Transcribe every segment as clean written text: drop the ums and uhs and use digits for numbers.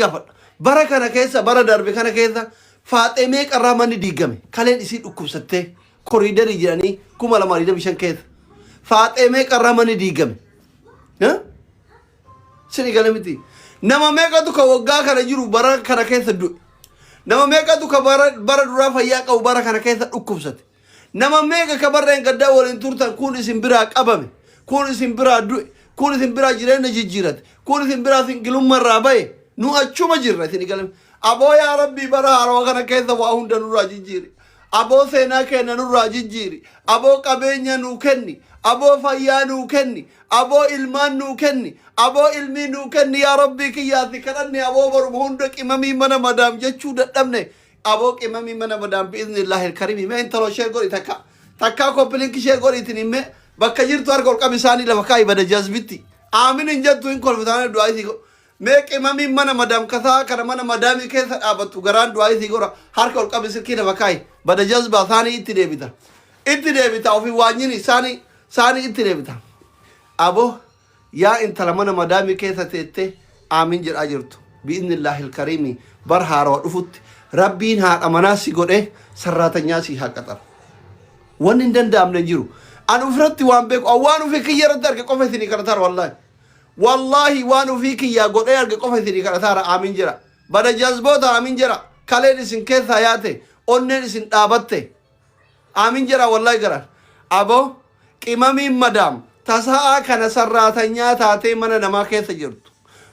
قفل بركة كيسة برا درب كنا كيسة فاطمة كرامني ديجمي كلين يصير أكوسته كوريدر يجاني كم على مريض بيشان كيسة فاطمة كرامني ديجمي ها سني كلامتي نما ميكا تو كوجا كنا جرو برا كنا كيسة دو نما ميكا تو كبرا درا فيا كو برا كنا كيسة أكوسته نما ميكا كبرا إن قدام ولا إن تورتا كون اسم براك أبامي كون اسم برا دو كون اسم برا جيران نجيرات كون اسم برا سنجلوم مرة باي نو أشوم جيرة سني كلام أبو يا ربي برا هروا كنا كيسة واهون دنو راجي جيري أبو سينا كنا نو راجي جيري أبو كابينيا نو كني أبو فيا نو كني أبو إلمان نو كني أبو إلمي نو كني يا ربي كي يا ذكرني أبو برمهون دك إمامي منا مدام جتشو دتمني أبو إمامي منا مدام بإذن الله الكريم ما أنت لو شيء قولي تكا كوبلين كشيء قولي تنيمة بكجير توار قول كمساني لبكاي بده جذبتي آمين إن جد توين كل فتانة دعاء ثيكو ميك إمامي منا مدام كذا كذا منا مدامي كذا أبتو غران دعاء ثيكو هار قول كمسير كي لبكاي بده جذب ثاني إتدي بيتا وفي واجني ثاني إتدي بيتا أبو يا أنت لمنا مدامي كذا تيتة آمين جل أجرتو بإذن الله الكريم برهار ورفوت ربين ها أماناسي قد سراتنيا سي هكذا وان دام نجرو أنا فرت وان بيك أو وانو فيك يا ردار كوفي ثني كرتار والله وانو فيك يا قد كوفي ثني كرتار آمين جرا بدا جذبوت آمين جرا كالي سن كيف حياته أنن سن تابته آمين جرا والله جرا أبو إمامي مدام تساء كان سراتنيا تاتي من نما كيف جرت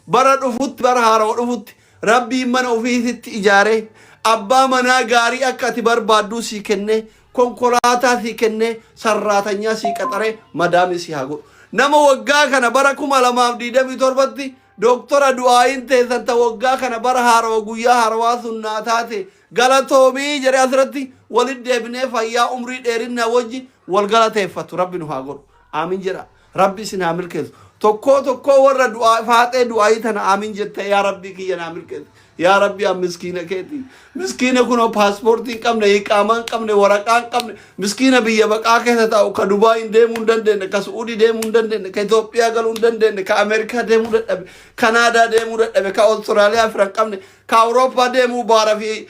برد أفوت برهار أفوت ربي من أفيث إجارة أبا منا غاري أكاتي بربادو سيكنه كونكولاتا سيكنه سراتنيا سيكتره مدامي سيهاغو نما وغا كان بركم على مابديده بتربتي دكتور دعاين تيسن توغا كان برهار وغيا هروا سناتاتي غلطومي جري حضرتي ولد ابن فيا عمري ديرنا وجي والغلطه فتو ربي نهاغو آمين جرا ربي سنعمل كذا تكو ورا دعاء فاتح دعاء تنا آمين جت يا ربي كي ينعمل كذا يا ربي أم مسكينة كذي مسكينة كنا باسبورتين كم نه إقامة كم نه ورقان كم نه مسكينة بيا بقى كذا تاو كدوباي ده مندن ده كسعودي ده مندن ده كإثيوبيا قال مندن ده كأمريكا ده مندن ده كندا ده مندن ده كأستراليا فرنك كم نه كأوروبا ده مبارك في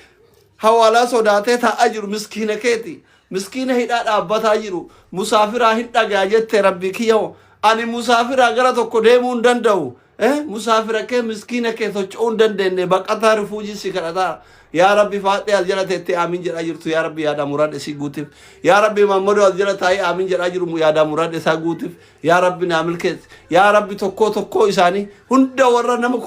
حوالا سوداته تا أجر مسكينة كذي مسكينة هيدا أبدا أجرو مسافر هيدا جاجت ربي كيو أنا مسافر أجرا تو كده مندن ده مسافر كه مسكين كه سوچون دندن بقطع رفوجي سكرتا يا ربي فاتح أجرا تتي آمين جل أجر تو يا ربي يا دا مراد سيغوتف يا ربي محمد أجرا تاي آمين جل أجر مو يا دا مراد ساغوتف يا ربي نعمل كه يا ربي تكو إساني هندا ورا نما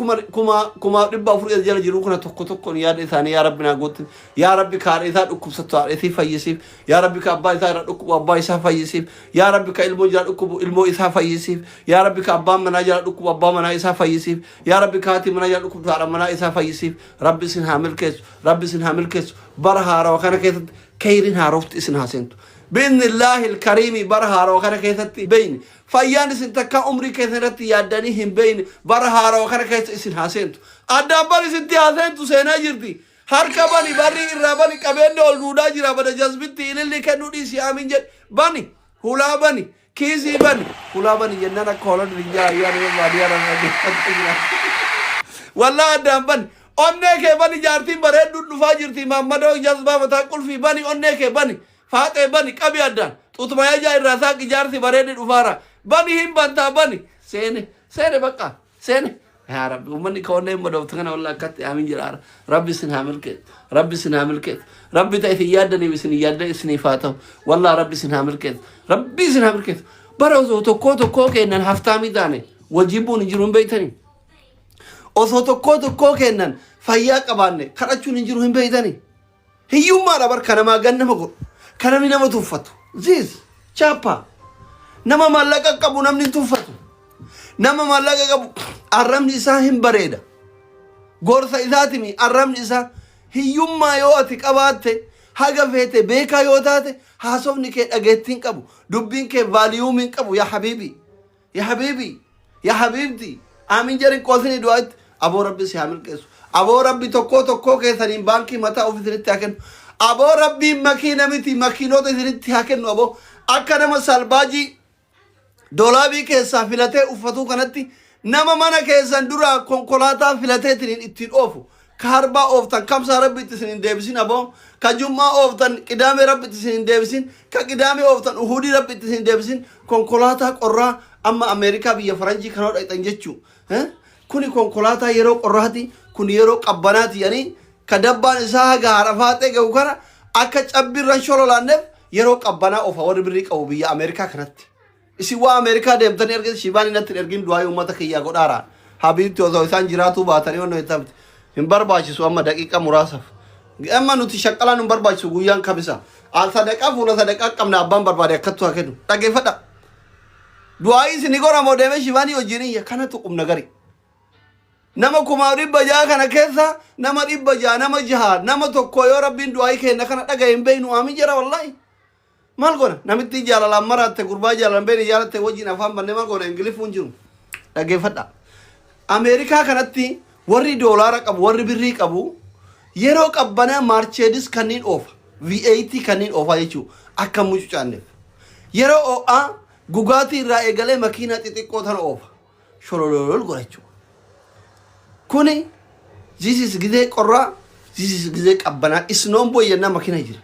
كما دبا فري أجرا جرو كنا تكو يا إساني يا ربي ناغوتف يا ربي كار إسان أكوب ستوار إثي فيسيف يا ربي كأبا إسان أكوب أبا إسان فيسيف يا ربي كإلمو جل أكوب إلمو إسان فيسيف يا ربي كأبا منا جل أكوب أبا منا إسان فيسيف يا ربي كاتي منا جل أكوب دار منا إسان فيسيف ربي سن عامل كه ربي سنعمل كيس برهارا وكان كيس كيرين هاروفت إسنها سنتو بإذن الله الكريم برهارا وكان كيس بين فيان سنتك عمري كيس رتي يادنيهم بين برهارا وكان كيس إسنها سنتو أدابر سنتها سنتو سيناجرتي هركباني بري الراباني كبين دول دودا جرا بدا جذبتي اللي كانوا دي آمين جد بني هلا بني كيسي بني هلا بني جنانا كولد رجال يعني ما والله أدام بني أنك بني جارتي بريد دفاجرتي محمد جذبة متاكل في بني أنك بني فاتح بني كبي أدان تطمئن جاي راسك جارتي بريد دفارة بني هم بنتا بني سيني بقى سيني يا رب ومني كوني مدوتنا والله كت آمين جرار ربي سنعمل كده ربي سنعمل كده ربي تأتي يادني بسني يادني سني فاتو والله ربي سنعمل كده ربي سنعمل كده بروزو تكو كأنن هفتامي داني وجيبون يجرون بيتني osoo tokkoo kennan fayyaa qabaanne kadhachuun hin jiru hin beeytani hiyyummaa dhabar kanamaa gannama godhu kanami nama tuffatu ziis chaappa nama maallaqa qabu namni tuffatu nama maallaqa qabu arrabni isaa hin bareeda gorsa isaatimi arrabni isaa hiyyummaa yoo ati qabaatte haga feete beekaa yoo taate haasofni kee dhageettiin qabu dubbiin kee vaaliyuumiin qabu yaa habiibi yaa habiibi yaa habiibti aamin jarin qoosini du'aatti أبو ربي سيعمل كيسو أبو ربي تكو كيسانين بانكي متى أوفيسرت هكن أبو ربي مكينة متي مكينوت إسرت هكن أبو أكنا مسالباجي دولابي كيسا فيلته أفتو كنتي nama mana keessan dura konkolaataa filateetiin ittiin oofu ka harbaa ooftan kamsaa rabbitti isin hin deebisin aboo ka jummaa ooftan qidaamee rabbitti isin hin deebisin ka qidaamee ooftan uhudii rabbitti isin hin deebisin konkolaataa qorraa amma Ameerikaa biyya faranjii kanoo dhaqxan jechuu kuni konkolaataa yeroo qorraati kun yeroo qabbanaati yani ka dabbaan isaa haga harafaatee gahu kana akka cabbirran shololaanneef yeroo qabbanaa ofa warri birrii qabu biyya Ameerikaa kanatti isi waa Ameerikaa deemtanii erga shibaan inatti ergin du'aa uummata kiyyaa godhaaraan habiitti osoo isaan jiraatu baatanii wanno itti hin barbaachisu amma daqiiqa muraasaaf amma nuti shaqqalaan hin barbaachisu guyyaan kamisa al sadaqaa fuula sadaqaa qabna abbaan barbaade akkattu haa kennu dhageeffadha du'aa isini goramoo deemee shibaanii wajjiniyya kanatu qubna gari nama kuma dhibba jaha kana keessa nama dhibba jaha nama jaha nama tokko yoo rabbiin du'aa kenna kana dhagaye hin beeynu aamin jira wallahi mal gona namitti jaalalaan maraatte gurbaa jaalalaan beeni jaalatte wajjin afaan banne mal gona ingilifuun jiru dhageeffadha Ameerikaa kanatti warri doolaara qabu warri birrii qabu yeroo qabbanaa Mercedes kanniin oofa V8 kanniin oofa jechuu akka mucucaanneef yeroo oo'a gugaatii irraa eegalee makiinaa xixiqqoo tan oofa shololol godhachuu kuni jisis gizee qorraa jisis gizee qabbanaa isnoon boyyannaa makiina jira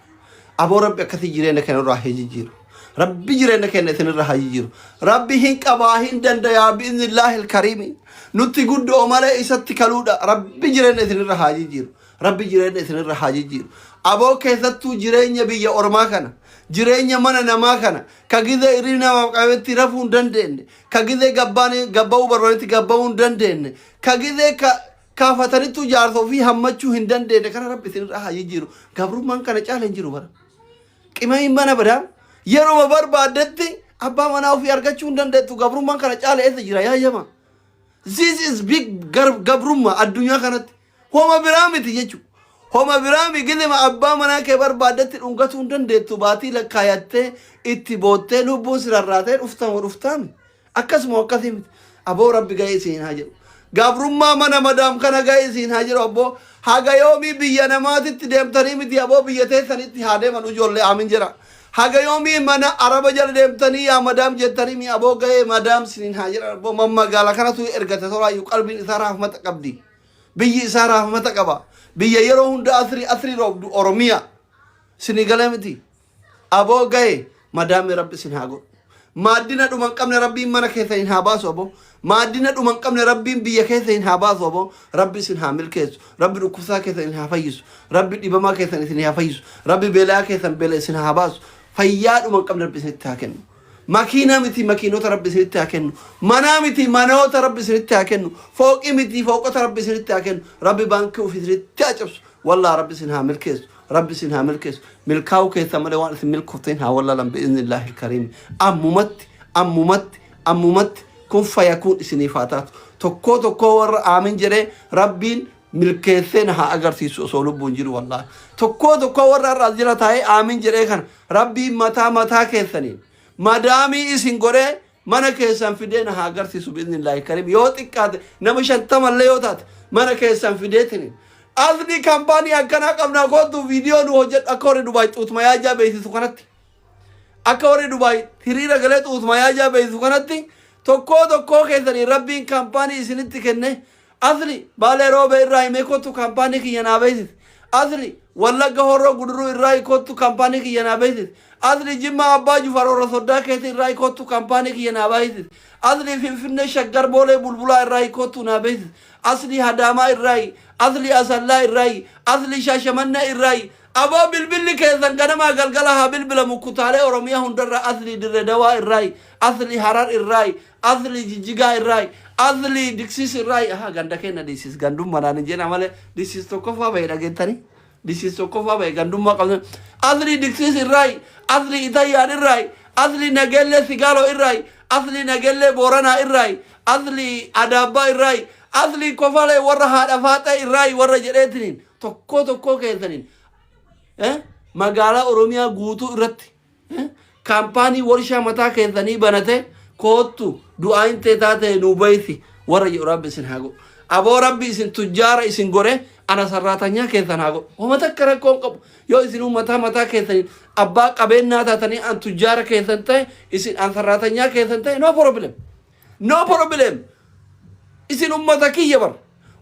aboo rabbi akkasii jireenya kana irraa haa jijjiiru rabbi jireenya keenya isin irraa haa jijjiiru rabbi hin qabaa hin dandayaa bi'iznillaahi alkariimi nutti guddoo malee isatti kaluudha rabbi jireenya isin irraa haa jijjiiru rabbi jireenya isin irraa haa jijjiiru aboo keessattuu jireenya biyya ormaa kana jireenya mana namaa kana ka gizee irii namaaf qabetti rafuu hin dandeenye ka gizee gabba'uu barbaadetti gabba'uu hin dandeenye ka gizee kaafatanitti jaarsoo fi hammachuu hin dandeenye kana rabbi isin irraa haa jijjiiru gabrummaan kana caala hin jiru bara qimeen mana badaa yeroo barbaadetti abbaa manaa ofii argachuu hin dandeettu gabrummaan kana caala eessa jira yaayama this is big gabrummaa addunyaa kanatti homa biraa miti jechuudha homa biraa mi gizima abbaa manaa kee barbaadetti dhungatuu hin dandeettu baatii lakkaayattee itti boottee lubbuun sirarraatee dhuftaami akkasuma akkasii miti aboo rabbi ga'ee isiin haa jedhu gabrummaa mana madaam kana ga'ee isiin haa jedhu aboo haga yoomii biyya namaatitti deemtanii miti aboo biyya teessanitti haa deeman ijoollee aamin jira haga yoomii mana araba jala deemtanii yaa madaam jettanii mi aboo ga'ee madaam siniin haa jedhan aboo mammaagaala kanatu ergate toraayyuu qalbiin isaa raafmata qabdi biyyi isaa raafmata qaba biyya yeroo hunda asrii roobdu oromiyaa sinii galee miti aboo ga'ee madaamii rabbi sin haa godhu maaddina dhuman qabne rabbiin mana keessa hin haa baasu aboo maaddina dhuman qabne rabbiin biyya keessa hin haa baasu aboo rabbi sin haa milkeessu rabbi dhukkubsaa keessa hin haa fayyisu rabbi dhibamaa keessa isin haa fayyisu rabbi beelaa keessa beela isin haa baasu fayyaa dhuman qabne rabbi isinitti haa kennu makiina miti makiinota rabbi isinitti haa kennu manaa miti manoota rabbi isinitti haa kennu fooqii miti fooqota rabbi isinitti haa kennu rabbi baankii ofii isinitti haa cabsu wallaa rabbi isin haa milkeessu rabbi isin haa milkeessu milkaa'uu keessa malee waan isin milkoofteen haa wallaalan bi'iznillaahi alkariimi ammumatti kun fayakuun isiniif haa taatu tokkoo warra aamin jedhee rabbiin milkeesseen haa agarsiisu osoo lubbuun jiru wallaahi tokkoo warra irraa jira taa'ee aamin jedhee kana rabbiin mataa keessaniin madaamii isin godhee mana keessan fideen haa agarsiisu bi'iznillaahi alkariimi yoo xiqqaate nama 50 illee yoo taate mana keessan fideetiniin asli kampaanii akkanaa qabnaa kootu viidiyoo nu hojjedhu akka warri Dubaay xuutuma yaajaa beeksisu kanatti akka warri Dubaay hiriira galee xuutuma yaajaa beeksisu kanatti tokkoo keessanii rabbiin kampaanii isinitti kenne asli baalee roobee irraa himee kootu kampaanii kiyya naa beeksisi asli wallagga horroo guduruu irraa kootu kampaanii kiyya naa beeksisi asli jimmaa abbaa jufar warra soddaa keessa irraa kootu kampaanii kiyya naa beeksisi asli finfinnee shaggar boolee bulbulaa irraa kootu naa beeksisi asli hadaamaa irraa asli asallaa irraa asli shaashamannaa irraa aboo bilbilli keessan ganamaa galgala haa bilbilamu kutaalee oromiyaa hundarra asli dirre dawaa irraa asli harar irraa asli jijjigaa irraa asli diksis irraa aha ganda kenna diksis gandummaa naan jeena malee diksis tokkoffaa bahee dhageettanii diksis tokkoffaa bahee gandummaa qabne asli diksis irraa asli itayyaan irraa asli nageellee sigaaloo irraa asli nageellee booranaa irraa asli adaabbaa irraa asli kofalee warra haadha faaxee irraa warra jedheetiniin tokkoo keessaniin magaalaa oromiyaa guutuu irratti kaampaanii warshaa mataa keessanii banate koottu du'aayin taate nu beeysi warra jedhu rabbi isin haa godhu aboo rabbi isin tujjaara isin gore ana sarraatanyaa keessan haa godhu homa takka rakkoon qabu yoo isin mataa keessaniin abbaa qabeenyaa taatanii an tujjaara keessan ta'e isin an sarraatanyaa keessan ta'e no problem isin ummata kiyya bar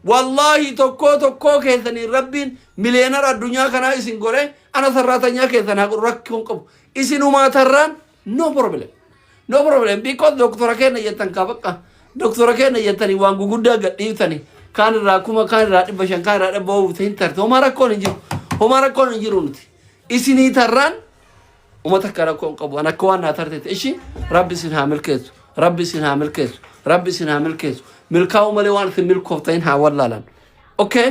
wallahi tokko keessanii rabbiin miliyeenara addunyaa kanaa isin gore ana sarraatanya keessan haqu rakkoon qabu isin umaatarraan no problem because doktora keenya jettan ka bakka doktora keenya jettanii waan guguddaa gadhiiftanii kaan irraa kuma kaan irraa 500 kaan irraa 100 hintarte homa rakkoon hin jiru nuti isinii tarraan umata kana rakkoon qabu ana akka waan naa tarteeti ishi rabbi isin haa milkeessu milkaa'u malee waan isin milkooftain haa wallaalan okay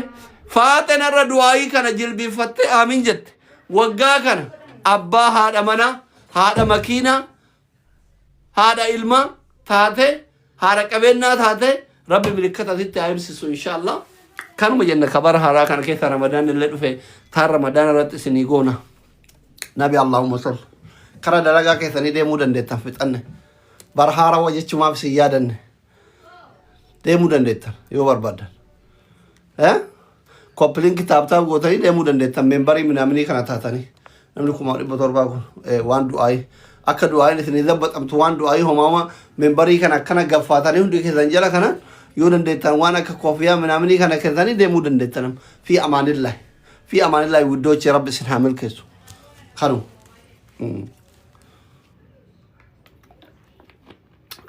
faaxen irra du'aayii kana jilbiifatte aamin jette waggaa kana abbaa haadha mana haadha makiina haadha ilma taate haadha qabeenyaa taate rabbi milikkata sitti haa ibsisu inshallah kanuma jenna kabara haaraa kana keessa ramadaan illee dhufe taan ramadaan irratti isinii goona nabi allahumma salli kara dalagaa keessanii deemuu dandeettan fixanne bara haaraa wajechumaaf isin yaadanne deemuu dandeettan yoo barbaadan koppiliin kitaabtaaf gootanii deemuu dandeettan membarii minaaminii kana taatanii namni 700 kun waan du'aayii akka du'aayin isinii zabbaxamtu waan du'aayii homaama membarii kana akkana gaffaatanii hundi keessan jala kana yoo dandeettan waan akka koofiyaa minaaminii kana keessanii deemuu dandeettan fi amaanillahi widdoochi rabbi isin haa milkeessu kanu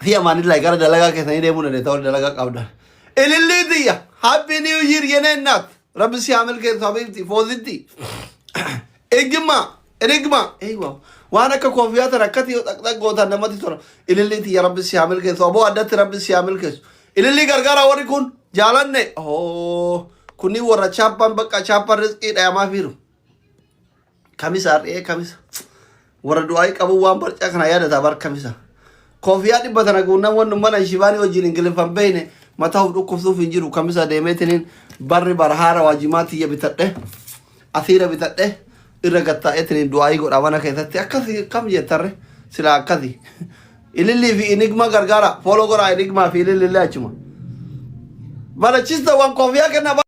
في أمان الله قال دلقا كثني ديمون اللي تقول دلقا قبضة اللي دي هابي نيو يير ينات رب سيعمل كذا حبيبتي فوزتي إجماع أيوة وانا ككوفيات ركتي وتقطع قوتها نمتي ترى اللي دي يا رب سيعمل كذا أبو عدت رب سيعمل كذا اللي قرقرة وريكون جالني كوني ورا شابان بقى شابان رزق إيه ما فيرو كميسار كميس ورا دعائك أبو وام برجع كنا يا ده تبار كميسار كوفيات بدنا قلنا ونمنا شيباني وجيرين كل فم بينه ما تهود كفسو في جيرو كمسا ديمتنين بري برهارة واجماتي يبتده أثيرة بتده إرجعتا إتنين دعائي قر أوانا كذا تأكذي كم يتره سلا أكذي اللي في إنجما غرغرة فولو غرا إنجما في اللي أجمع بلا چیز وان كوفيا كنا